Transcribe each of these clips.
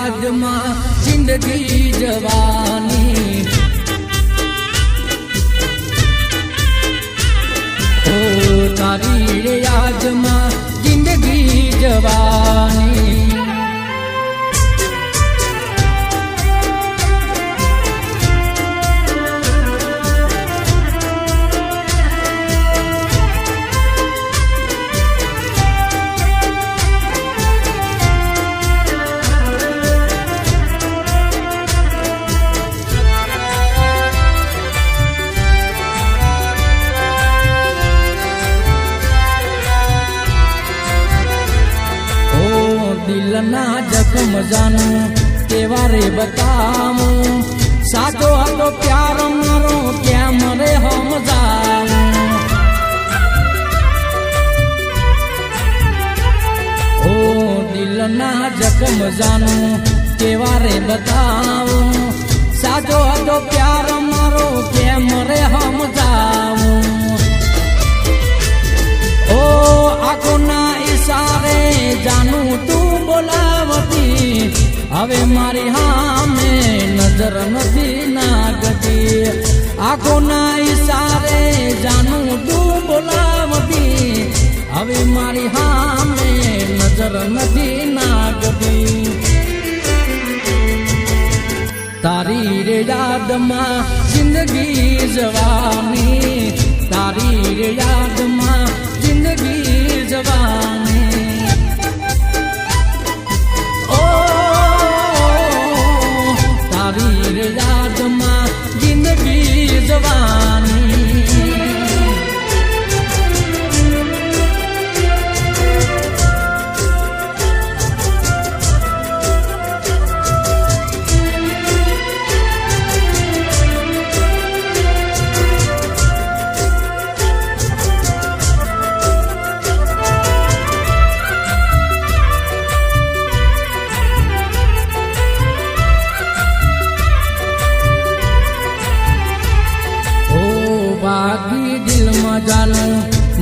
યાદમાં જિંદગી જવાની ઓ તારી રે યાદમાં જિંદગી જવાની દિલના જખમ જાનું કેવા રે બતાવું સાચો હતો પ્યાર મારો કેમ રે સમજાવું ઓ દિલના જખમ જાનું કેવા રે બતાવું સાચો હતો પ્યાર મારો કેમ રે સમજાવું ઓ આંખોના ઈશારે જાનું તું બોલાવતી હવે મારી હામે નજર નથી નાખતી આંખોના ઈશારે જાનું તું બોલાવતી હવે મારી હામે નજર નથી નાખતી તારી રે યાદમાં જિંદગી જવાની તારી રે યાદમાં જિંદગી જવાની ઓ તારી રે યાદમાં જિંદગી જવાની બાકી દિલમાં જાનું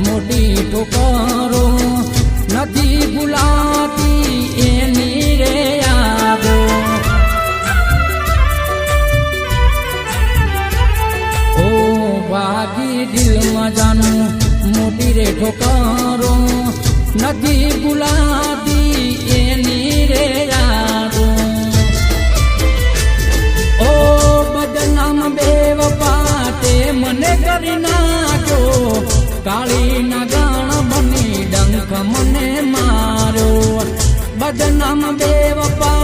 મોટી ઠોકરો નથી ભૂલાતી એની રે યાદો ઓ બાકી દિલમાં જાનું મોટી રે ઠોકરો નથી ભૂલાતી એની રે યાદો ઓ બદનામ બેવફા મને કરી નાખ્યો કાળી ના ગાણ બની ડંખ મને મારો બદનામ બેવફા